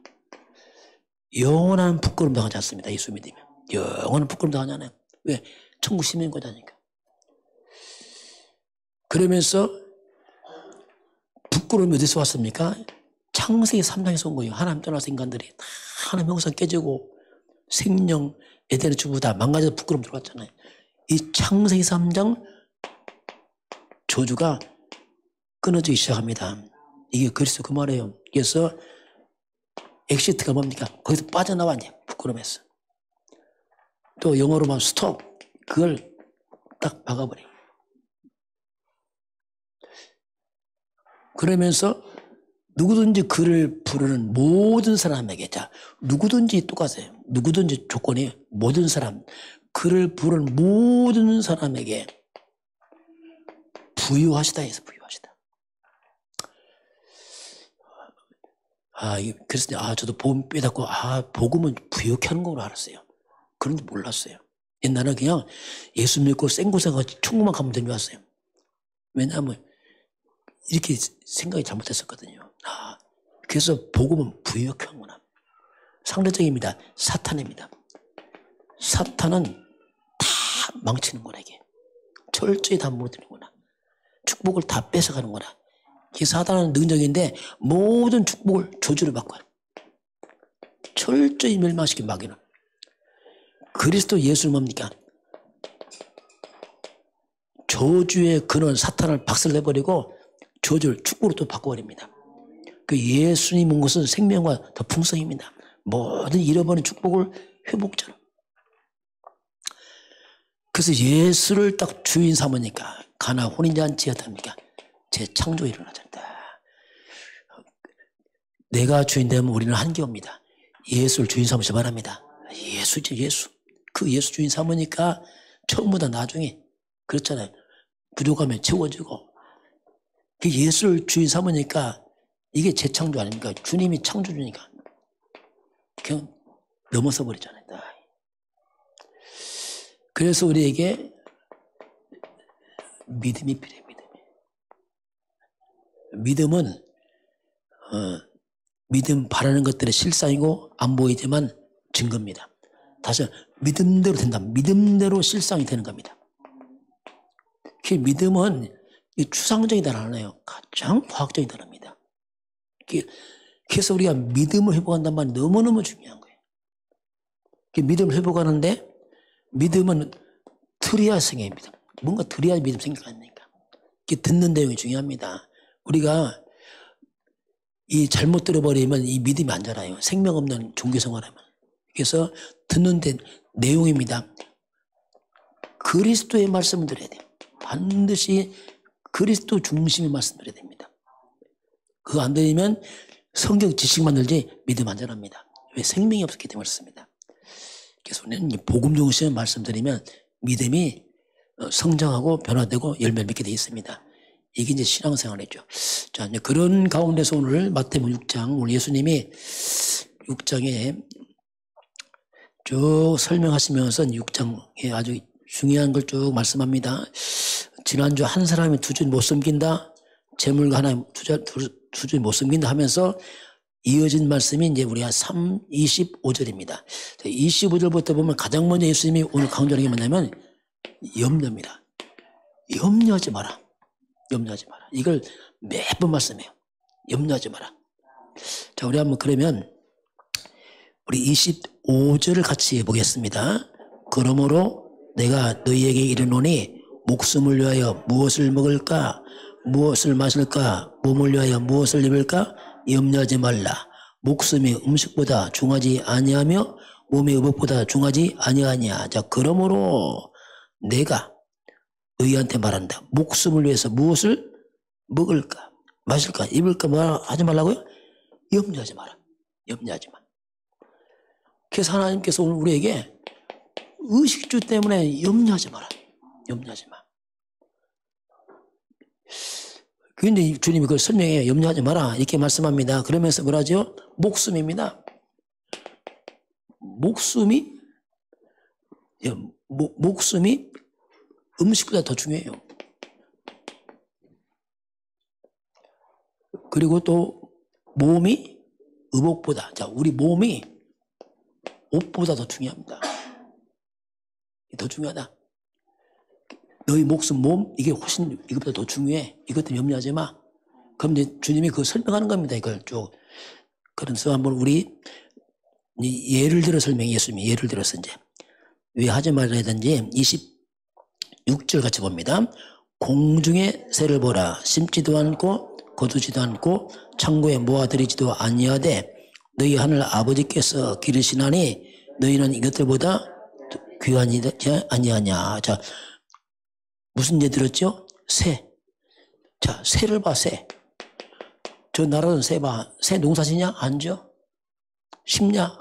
영원한 부끄러움 당하지 않습니다. 예수 믿으면. 영원한 부끄러움 당하지 않아요. 왜? 천국 시민인 거다니까. 그러면서 부끄러움이 어디서 왔습니까? 창세기 3장에서 온 거예요. 하나님 떠나서 인간들이 다 하나님 형상 깨지고 생명, 에덴의 주부 다 망가져서 부끄러움 들어왔잖아요. 이 창세기 3장 저주가 끊어지기 시작합니다. 이게 그리스도 그 말이에요. 그래서 엑시트가 뭡니까? 거기서 빠져나와 이제 부끄러움에서. 또 영어로 말하면 스톱. 그걸 딱 막아버려요. 그러면서 누구든지 그를 부르는 모든 사람에게, 자, 누구든지 똑같아요. 누구든지 조건이 모든 사람, 그를 부르는 모든 사람에게 부유하시다 해서 부유하시다. 그래서 저도 복음 빼닫고 복음은 부유케 하는 거로 알았어요. 그런지 몰랐어요. 옛날에는 그냥 예수 믿고 생고생하고 천국만 가면 되는 줄 알았어요. 왜냐하면 이렇게 생각이 잘못했었거든요. 그래서 복음은 부유케 하는구나. 상대적입니다. 사탄입니다. 사탄은 다 망치는구나. 이게 철저히 다 무너뜨리는구나. 축복을 다 뺏어가는구나. 이게 사탄은 능력인데 모든 축복을 저주를 받고 철저히 멸망시킨 마귀는. 그리스도 예수는 뭡니까? 저주의 근원 사탄을 박살내버리고 저주를 축복으로 또 바꿔버립니다. 그 예수님 온 것은 생명과 더 풍성입니다. 모든 잃어버린 축복을 회복자로. 그래서 예수를 딱 주인 삼으니까 가나 혼인잔치가 됩니까? 재창조가 일어나잖아. 내가 주인 되면 우리는 한계옵니다. 예수를 주인 삼으시 바랍니다. 예수죠, 예수. 그 예수 주인 삼으니까 처음보다 나중에 그렇잖아요. 부족하면 채워지고. 그 예수를 주인 삼으니까 이게 재창조 아닙니까? 주님이 창조주니까. 그냥 넘어서 버리잖아요. 그래서 우리에게 믿음이 필요해요. 믿음은 믿음 바라는 것들의 실상이고 안 보이지만 증거입니다. 다시 믿음대로 된다. 믿음대로 실상이 되는 겁니다. 그 믿음은 추상적인 단어 아니에요. 가장 과학적인 단어입니다. 그래서 우리가 믿음을 회복한다는 말이 너무너무 중요한 거예요. 믿음을 회복하는데 믿음은 들어야 생깁니다. 뭔가 들어야 믿음 생길 거 아닙니까? 듣는 내용이 중요합니다. 우리가 이 잘못 들어버리면 이 믿음이 안 자라요. 생명 없는 종교생활하면. 그래서 듣는 데 내용입니다. 그리스도의 말씀을 들어야 돼요. 반드시 그리스도 중심의 말씀 들어야 됩니다. 그거 안 들으면 성경 지식만 들지 믿음 안 자랍니다. 왜? 생명이 없었기 때문에 그렇습니다. 그래서 우리는 복음 중심의 말씀 드리면 믿음이 성장하고 변화되고 열매를 맺게 되어 있습니다. 이게 이제 신앙생활이죠. 자, 이제 그런 가운데서 오늘 마태복음 6장, 오늘 예수님이 6장에 쭉 설명하시면서 6장에 아주 중요한 걸 쭉 말씀합니다. 지난주 한 사람이 두 주 못 섬긴다, 재물과 하나 두 주 못 섬긴다 하면서 이어진 말씀이 이제 우리가 25절입니다. 25절부터 보면 가장 먼저 예수님이 오늘 강조하는 게 뭐냐면 염려입니다. 염려하지 마라. 염려하지 마라. 이걸 매번 말씀해요. 염려하지 마라. 자, 우리 한번 그러면 우리 25절을 같이 해보겠습니다. 그러므로 내가 너희에게 이르노니 목숨을 위하여 무엇을 먹을까, 무엇을 마실까, 몸을 위하여 무엇을 입을까 염려하지 말라. 목숨이 음식보다 중하지 아니하며 몸이 의복보다 중하지 아니하냐. 자, 그러므로 내가 너희한테 말한다. 목숨을 위해서 무엇을 먹을까, 마실까, 입을까 뭐 하지 말라고요? 염려하지 마라. 염려하지 마. 그래서 하나님께서 오늘 우리에게 의식주 때문에 염려하지 마라. 염려하지 마. 그런데 주님이 그걸 설명해 염려하지 마라 이렇게 말씀합니다. 그러면서 뭐라죠? 목숨입니다. 목숨이 목숨이 음식보다 더 중요해요. 그리고 또 몸이 의복보다, 자, 우리 몸이 옷보다 더 중요합니다. 더 중요하다. 너희 목숨, 몸, 이게 훨씬 이것보다 더 중요해. 이것 때문에 염려하지 마. 그럼 이제 주님이 그거 설명하는 겁니다. 이걸 쭉. 그래서 한번 우리 예를 들어 설명해. 예수님이 예를 들어서 이제 왜 하지 말라든지 26절 같이 봅니다. 공중의 새를 보라. 심지도 않고 거두지도 않고 창고에 모아들이지도 아니하되 너희 하늘 아버지께서 기르시나니 너희는 이것들보다 귀하지 아니하냐. 자, 무슨 예 들었죠? 새. 자, 새를 봐, 새. 저 나라는 새 봐. 새 농사지냐? 안 져. 심냐?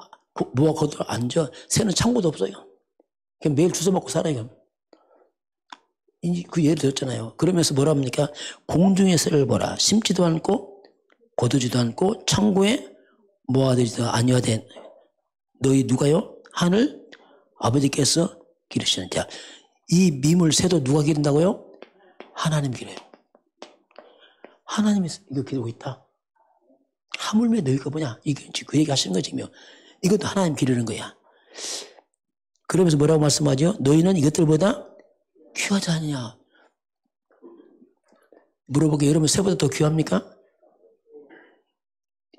모아 거두라? 안 져. 새는 창고도 없어요. 그냥 매일 주워 먹고 살아요. 그 예를 들었잖아요. 그러면서 뭐라 합니까? 공중의 새를 보라. 심지도 않고 거두지도 않고 창고에 모아들이지도 아니하되 너희 누가요? 하늘 아버지께서 기르시는 자. 이 미물 새도 누가 기른다고요? 하나님 기르요. 하나님이 이거 기르고 있다. 하물며 너희가 뭐냐? 이게 그 얘기 하시는 거지. 이것도 하나님 기르는 거야. 그러면서 뭐라고 말씀하죠? 너희는 이것들보다 귀하지 않느냐? 물어보게 여러분 새보다 더 귀합니까?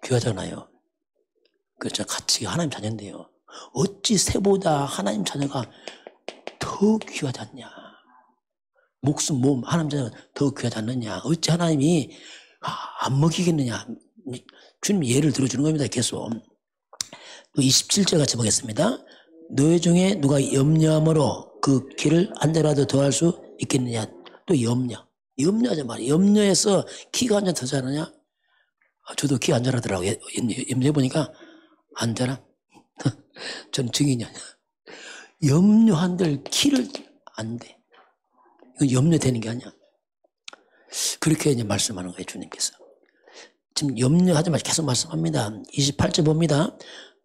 귀하잖아요. 그렇죠. 같이 하나님 자녀인데요. 어찌 새보다 하나님 자녀가 더 귀하지 않냐? 목숨, 몸, 하나님 자녀가 더 귀하지 않느냐? 어찌 하나님이 안 먹이겠느냐? 주님 예를 들어주는 겁니다. 계속. 또 27절 같이 보겠습니다. 너희 중에 누가 염려함으로 그 키를 한 자라도 더 할 수 있겠느냐? 또 염려하지 말이야. 염려해서 키가 한 자 더 자라냐? 저도 키 안 자라더라고요. 염려해보니까 안 자라. 전 증인이 아니야. 염려한들 키를 안 돼. 이건 염려되는 게 아니야. 그렇게 이제 말씀하는 거예요, 주님께서. 지금 염려하지 말고 계속 말씀합니다. 28절 봅니다.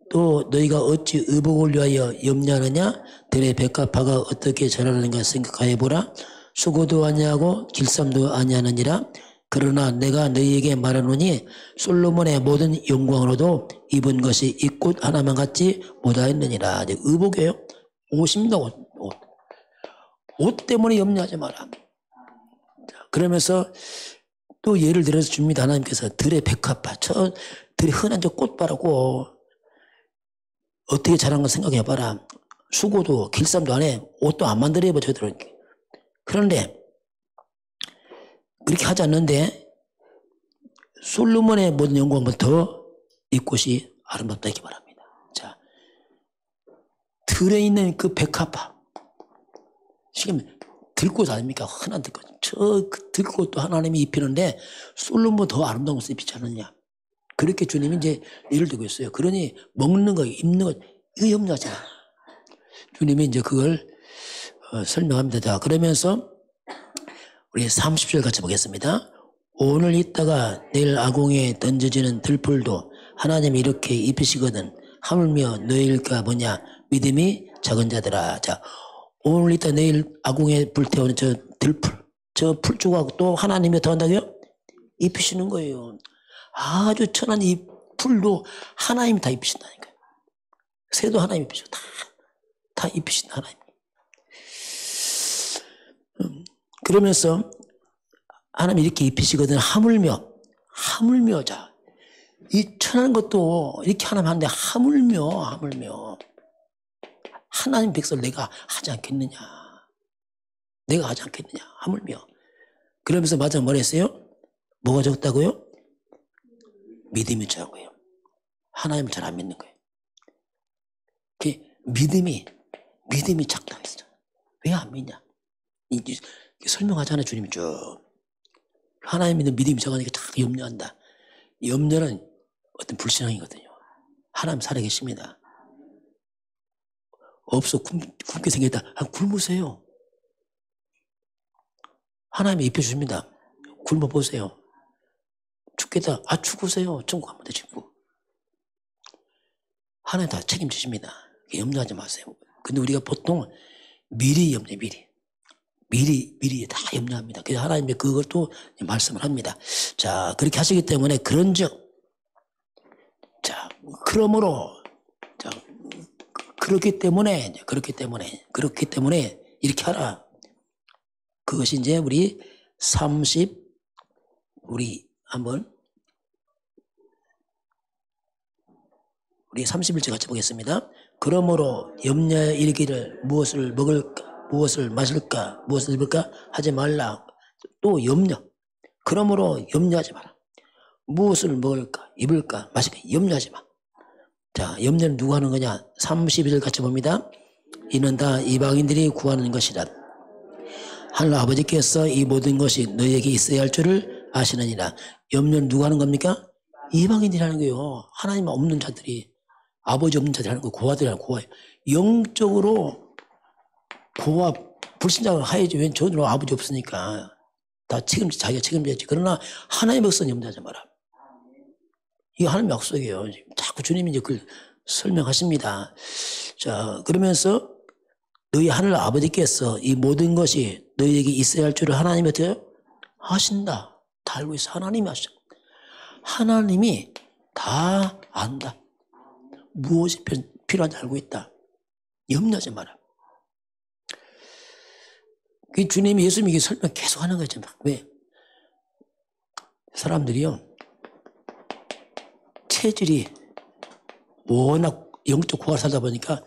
또 너희가 어찌 의복을 위하여 염려하느냐? 들의 백합화가 어떻게 자라는가 생각하여 보라. 수고도 아니하고 길쌈도 아니하느니라. 그러나 내가 너희에게 말하노니 솔로몬의 모든 영광으로도 입은 것이 이 꽃 하나만 같지 못하였느니라. 의복이에요. 옷입니다. 옷 때문에 염려하지 마라. 그러면서 또 예를 들어서 줍니다. 하나님께서 들의 백합화, 저 들의 흔한 저 꽃바라고 어떻게 자란 걸 생각해봐라. 수고도 길쌈도 안 해. 옷도 안 만들어봐 저들은. 그런데 그렇게 하지 않는데 솔로몬의 모든 영광보다 더 이 꽃이 아름답다 이렇게 말합니다. 자, 들에 있는 그 백합화. 지금 들꽃 아닙니까? 흔한 들꽃. 저 들꽃도 하나님이 입히는데 솔로몬 더 아름다운 것을 입히지 않느냐. 그렇게 주님이 이제 예를 들고 있어요. 그러니 먹는 거, 입는 거, 이거 염려하지 마. 주님이 이제 그걸 설명합니다. 자, 그러면서 우리 30절 같이 보겠습니다. 오늘 있다가 내일 아궁이에 던져지는 들풀도 하나님이 이렇게 입히시거든. 하물며 너희일까 뭐냐? 믿음이 작은 자들아. 자, 오늘 있다 내일 아궁이에 불태우는 저 들풀, 저 풀조각도 하나님이 더 한다고요? 입히시는 거예요. 아주 천한 이 풀도 하나님이 다 입히신다니까요. 새도 하나님이 입히시고 다 입히신 하나님. 그러면서 하나님이 이렇게 입히시거든. 하물며 자, 이 천한 것도 이렇게 하나님 하는데 하물며 하나님 백성을 내가 하지 않겠느냐. 내가 하지 않겠느냐. 하물며. 그러면서 마지막 뭐라 했어요? 뭐가 적다고요? 믿음이 적은 거예요. 하나님을 잘 안 믿는 거예요. 믿음이 작다고 했어요. 왜 안 믿냐? 설명하잖아요, 주님이 쭉. 하나님 믿는 믿음이 적으니까 다 염려한다. 염려는 어떤 불신앙이거든요. 하나님 살아계십니다. 없어, 굶게 생겼다. 굶으세요. 하나님이 입혀주십니다. 굶어보세요. 죽겠다. 죽으세요. 천국 가면 돼, 천국. 하나님 다 책임지십니다. 염려하지 마세요. 근데 우리가 보통 미리 염려해, 미리 다 염려합니다. 그래서 하나님이 그것도 말씀을 합니다. 자, 그렇게 하시기 때문에 그런즉, 자, 그러므로, 자, 그렇기 때문에 이렇게 하라. 그것이 이제 우리 한번 우리 31절 같이 보겠습니다. 그러므로 염려에 이르기를 무엇을 먹을까, 무엇을 마실까, 무엇을 입을까 하지 말라. 또 염려. 그러므로 염려하지 마라. 무엇을 먹을까, 입을까, 마실까, 염려하지 마. 자, 염려는 누가 하는 거냐? 32절 같이 봅니다. 이는 다 이방인들이 구하는 것이라. 하늘 아버지께서 이 모든 것이 너희에게 있어야 할 줄을 아시느니라. 염려는 누가 하는 겁니까? 이방인들이 하는 거예요. 하나님 없는 자들이, 아버지 없는 자들이 하는 거, 고아들이 하는 고아. 영적으로 고아 불신자를 하야지. 왜 저들은 아버지 없으니까. 다 자기가 책임져야지. 그러나 하나님의 백성 염려하지 마라. 이게 하나님의 약속이에요. 자꾸 주님이 이제 그걸 설명하십니다. 자, 그러면서 너희 하늘 아버지께서 이 모든 것이 너희에게 있어야 할 줄을 하나님이 어떻게 하신다. 다 알고 있어. 하나님이 하셔. 하나님이 다 안다. 무엇이 필요한지 알고 있다. 염려하지 마라. 그 주님이 예수님이 설명 계속 하는 거죠. 왜? 사람들이요. 체질이 워낙 영적 고아를 살다 보니까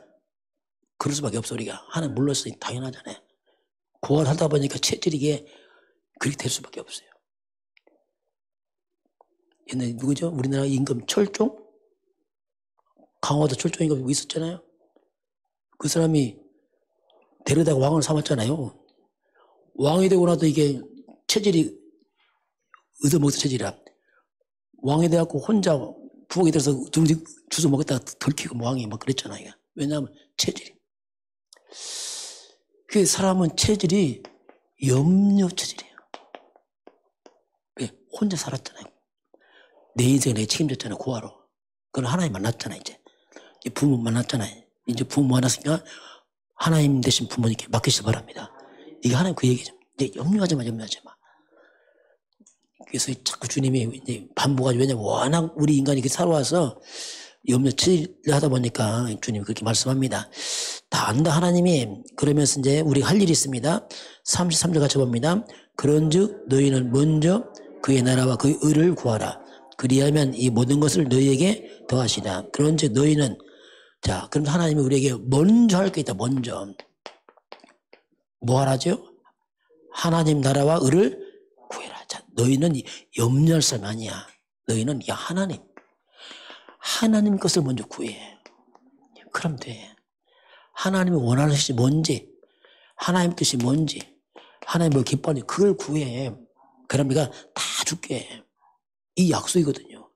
그럴 수밖에 없어. 우리가 하나님 몰랐으니 당연하잖아요. 고아를 살다 보니까 체질이 이게 그렇게 될 수밖에 없어요. 옛날에 누구죠? 우리나라 임금 철종? 강화도 철종 임금 있었잖아요. 그 사람이 데려다가 왕을 삼았잖아요. 왕이 되고 나도 이게 체질이 얻어먹은 체질이라 왕이 돼갖고 혼자 부엌에 들어서 주워 먹었다가 덜키고 왕이 막 그랬잖아요. 왜냐하면 체질이. 그 사람은 체질이 염려 체질이에요. 왜? 혼자 살았잖아요. 내 인생에 내가 책임졌잖아요. 고아로. 그건 하나님 만났잖아요. 이제 부모 만났잖아요. 이제 부모 만났으니까 하나님 대신 부모님께 맡기시기 바랍니다. 이게 하나님 그 얘기죠. 이제 염려하지 마. 그래서 자꾸 주님이 이제 반복하죠. 왜냐면 워낙 우리 인간이 살아와서 염려 체질을 하다 보니까 주님이 그렇게 말씀합니다. 다 안다 하나님이. 그러면서 이제 우리가 할 일이 있습니다. 33절 같이 봅니다. 그런즉 너희는 먼저 그의 나라와 그의 의를 구하라. 그리하면 이 모든 것을 너희에게 더하시라. 그런즉 너희는, 자, 그럼 하나님이 우리에게 먼저 할 게 있다. 먼저 뭐 하라죠? 하나님 나라와 의를 구해라. 자, 너희는 염려할 사람이 아니야. 너희는 야 하나님 것을 먼저 구해. 그럼 돼. 하나님이 원하는 것이 뭔지, 하나님 뜻이 뭔지, 하나님 뭘 기뻐하는지 그걸 구해. 그럼 내가 다 줄게. 이 약속이거든요.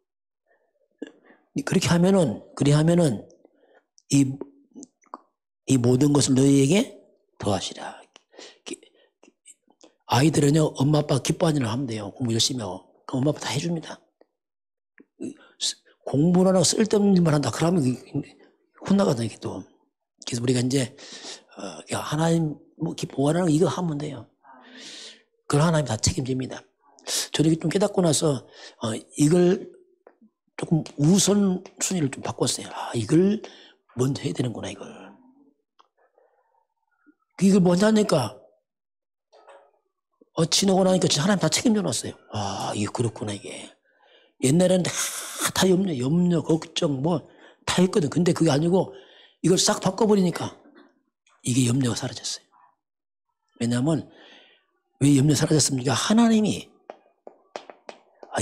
그렇게 하면은 이 모든 것을 너희에게 더하시라. 아이들은요, 엄마 아빠 기뻐하는 일을 하면 돼요. 공부 열심히 하고. 그럼 엄마 아빠 다 해줍니다. 공부를 안 하고 쓸데없는 일만 한다. 그러면 혼나거든요, 이게 또. 그래서 우리가 이제, 하나님, 원하는 거 이거 하면 돼요. 그걸 하나님 다 책임집니다. 저는 좀 깨닫고 나서, 이걸 조금 우선순위를 좀 바꿨어요. 이걸 먼저 해야 되는구나, 이걸. 이걸 먼저 하니까, 지나고 나니까 하나님 다 책임져 놨어요. 이게 그렇구나, 이게. 옛날에는 다 염려, 걱정, 다 했거든. 근데 그게 아니고, 이걸 싹 바꿔버리니까, 이게 염려가 사라졌어요. 왜냐하면, 왜 염려 사라졌습니까? 하나님이,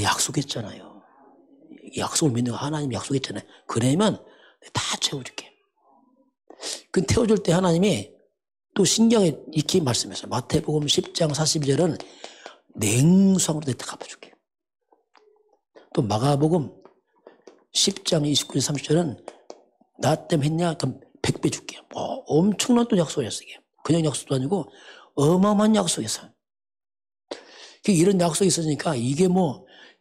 약속했잖아요. 약속을 믿는 거 하나님이 약속했잖아요. 그러면 다 채워줄게. 그 태워줄 때 하나님이 또 신기하게 이렇게 말씀했어요. 마태복음 10장 42절은 냉수함으로 내 다 갚아줄게. 또 마가복음 10장 29절 30절은 나 때문에 했냐? 그럼 100배 줄게. 엄청난 또 약속이었어요. 이게. 그냥 약속도 아니고 어마어마한 약속이었어요. 이런 약속이 있으니까 이게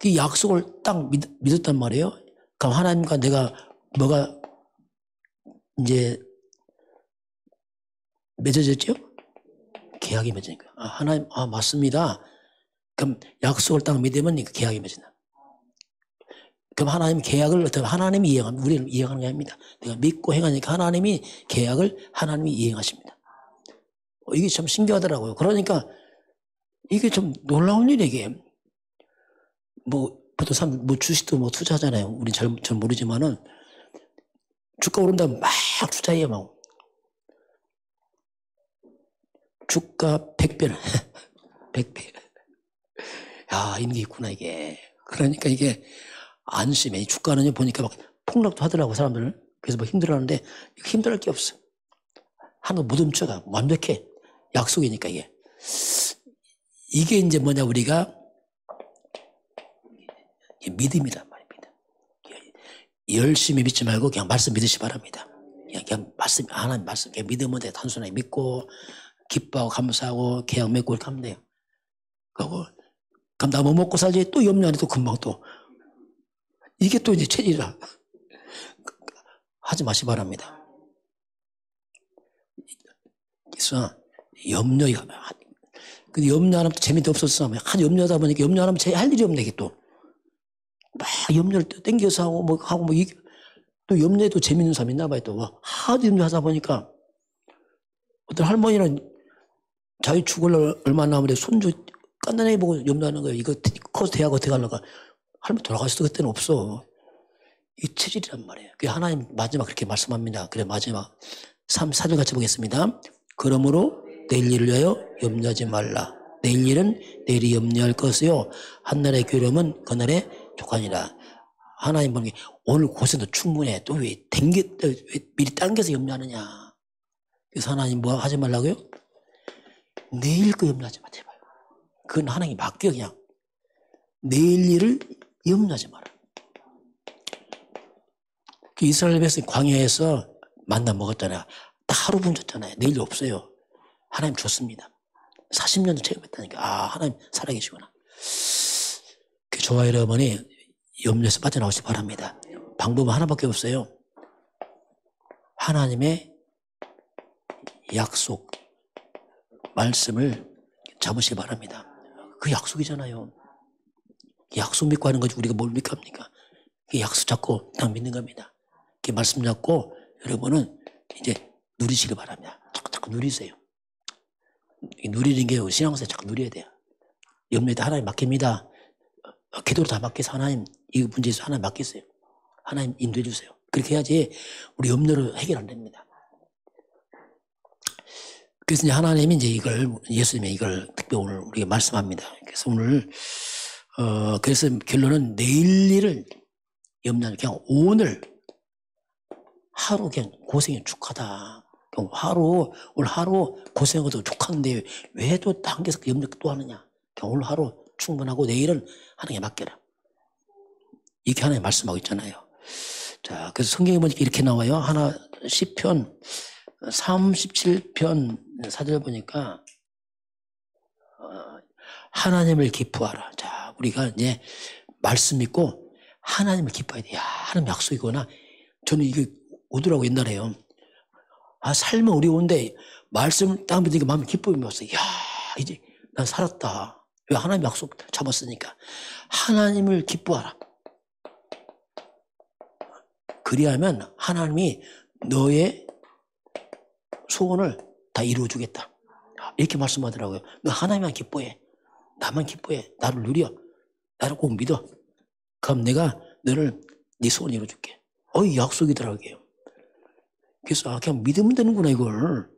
그 약속을 딱 믿었단 말이에요. 그럼 하나님과 내가 뭐가 이제 맺어졌죠? 계약이 맺으니까. 아, 하나님, 아, 맞습니다. 그럼 약속을 딱 믿으면 계약이 맺어진다. 그럼 하나님 계약을 어떻게 하나님이 이행합니다. 우리는 이행하는 게 아닙니다. 내가 믿고 행하니까 하나님이 계약을 하나님이 이행하십니다. 이게 참 신기하더라고요. 그러니까 이게 좀 놀라운 일이에요. 이게 뭐 보통 사람 뭐 주식도 뭐 투자하잖아요. 우리 잘 모르지만은 주가 오른다면 막 투자해요. 막 주가 100배는 100배. 야, 이런 게 있구나 이게. 그러니까 이게 안심해. 주가는 보니까 막 폭락도 하더라고 사람들. 그래서 뭐 힘들어하는데 힘들할 게 없어. 하나도 못 훔쳐가. 완벽해. 약속이니까 이게. 이게 이제 뭐냐 우리가 믿음이란 말입니다. 열심히 믿지 말고 그냥 말씀 믿으시 바랍니다. 그냥 말씀, 하나님 말씀, 그냥 믿으면 돼. 단순하게 믿고 기뻐하고 감사하고 계약 맺고 이렇게 하면 돼요. 그리고 그럼 나 뭐 먹고 살지? 또 염려 안 해도 금방 또. 이게 또 이제 체질이라. 하지 마시 바랍니다. 그래서 근데 염려 안 하면 재미도 없었어. 한 염려하다 보니까 염려 안 하면 할 일이 없네, 이게 또. 막 염려를 땡겨서 하고 또 염려에도 재밌는 사람 있나 봐요. 또 하도 염려하다 보니까 어떤 할머니는 자기 죽을 얼마 남은데 손주 깐난하게 보고 염려하는 거예요. 이거 커서 대학 어떻게 하려고. 할머니 돌아가실 때 그때는 없어. 이 체질이란 말이에요. 하나님 마지막 그렇게 말씀합니다. 그래 마지막 4절 같이 보겠습니다. 그러므로 내일 일을 위하여 염려하지 말라. 내일 일은 내일이 염려할 것이요 한날의 괴로움은 그날의 족하니라. 하나님 보는 게 오늘 고생도 충분해. 또 왜 미리 당겨서 염려하느냐. 그래서 하나님 뭐 하지 말라고요? 내일 거 염려하지 마 제발. 그건 하나님이 맡겨 그냥. 내일 일을 염려하지 마라. 그 이스라엘 백성 광야에서 만나 먹었잖아요. 딱 하루 굶었잖아요. 내일 없어요. 하나님 줬습니다. 40년도 체험했다니까. 아, 하나님 살아계시구나. 그 저와 여러분이 염려에서 빠져나오시기 바랍니다. 방법은 하나밖에 없어요. 하나님의 약속, 말씀을 잡으시기 바랍니다. 그 약속이잖아요. 약속 믿고 하는 거지 우리가 뭘 믿고 합니까? 그 약속 잡고 딱 믿는 겁니다. 그 말씀 잡고 여러분은 이제 누리시기 바랍니다. 자꾸 누리세요. 누리는 게 신앙생활 자꾸 누려야 돼요. 염려에다 하나님 맡깁니다. 기도로 다 맡겨서 하나님 이 문제에서 하나님 맡겼어요. 하나님 인도해 주세요. 그렇게 해야지 우리 염려를 해결 안 됩니다. 그래서 이제 하나님이 이제 예수님이 이걸 특별히 오늘 우리에게 말씀합니다. 그래서 오늘 그래서 결론은 내일 일을 염려하는 그냥 오늘 하루 그냥 고생이 족하다. 오늘 하루 고생해도 족한데 왜 또 당겨서 염려 또 하느냐. 그냥 오늘 하루 충분하고 내일은 하나님께 맡겨라. 이렇게 하나님 말씀하고 있잖아요. 자, 그래서 성경에 보니까 이렇게 나와요. 시편 37편 4절 보니까 하나님을 기뻐하라. 자, 우리가 이제 말씀 믿고 하나님을 기뻐해야 돼. 야, 하나님 약속이구나. 저는 이게 오더라고 옛날에요. 아, 삶은 어려운데 말씀을 딱 믿으니까 마음이 기쁨이 왔어요. 야, 이제 난 살았다. 왜 하나님 약속 잡았으니까. 하나님을 기뻐하라. 그리하면 하나님이 너의 소원을 다 이루어주겠다. 이렇게 말씀하더라고요. 너 하나님만 기뻐해. 나만 기뻐해. 나를 누려. 나를 꼭 믿어. 그럼 내가 너를 네 소원 이루어줄게. 이 약속이더라고요. 그래서 그냥 믿으면 되는구나 이걸.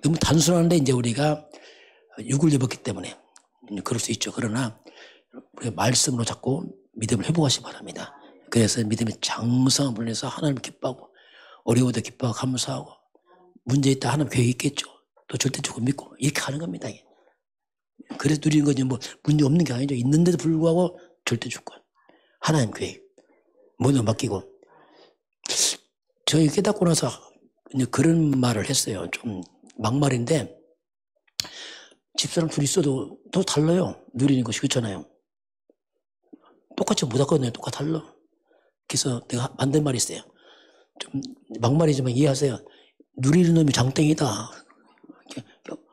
너무 단순한데 이제 우리가 육을 입었기 때문에 그럴 수 있죠. 그러나 우리가 말씀으로 자꾸 믿음을 회복하시기 바랍니다. 그래서 믿음의 장성을 불려서 하나님을 기뻐하고 어려워도 기뻐하고 감사하고 문제 있다 하나님 계획이 있겠죠. 또 절대적으로 믿고 이렇게 하는 겁니다. 그래서 누리는 거지 뭐 문제 없는 게 아니죠. 있는데도 불구하고 절대주권 하나님 계획 모두 맡기고 저희 깨닫고 나서 이제 그런 말을 했어요. 좀 막말인데 집사람 둘이 있어도 더 달라요. 누리는 것이 그렇잖아요. 똑같이 못 왔거든요. 똑같달라. 그래서 내가 만든 말이 있어요. 좀 막말이지만 이해하세요. 누리는 놈이 장땡이다.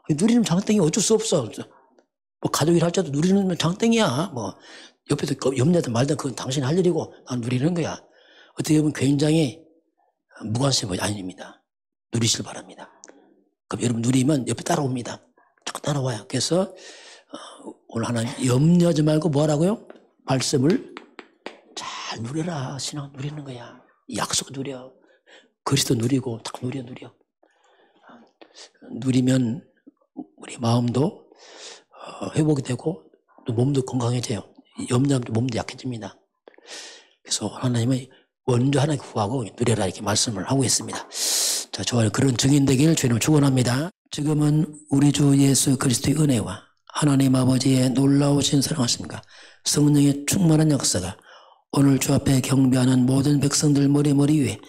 누리는 장땡이 어쩔 수 없어. 뭐 가족일 할 때도 누리는 놈이 장땡이야. 뭐 옆에서 염려든 말든 그건 당신이 할 일이고 난 누리는 거야. 어떻게 보면 굉장히 무관심이 아닙니다. 누리실 바랍니다. 그럼 여러분 누리면 옆에 따라옵니다. 자꾸 따라와요. 그래서 오늘 하나님 염려하지 말고 뭐 하라고요? 말씀을 잘 누려라. 신앙 누리는 거야. 약속 누려. 그리스도 누리고 딱 누려. 누리면 우리 마음도 회복이 되고 또 몸도 건강해져요. 염려하면 몸도 약해집니다. 그래서 하나님은 먼저 하나님께 구하고 누려라 이렇게 말씀을 하고 있습니다. 자, 좋아요. 그런 증인 되기를 주님 축원합니다. 지금은 우리 주 예수 그리스도의 은혜와 하나님 아버지의 놀라우신 사랑하심과 성령의 충만한 역사가 오늘 주 앞에 경배하는 모든 백성들 머리 위에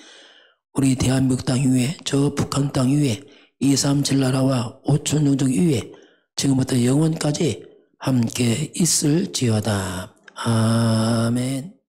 우리 대한민국 땅 위에 저 북한 땅 위에 237 나라와 5천 영족 위에 지금부터 영원까지 함께 있을지어다. 아멘.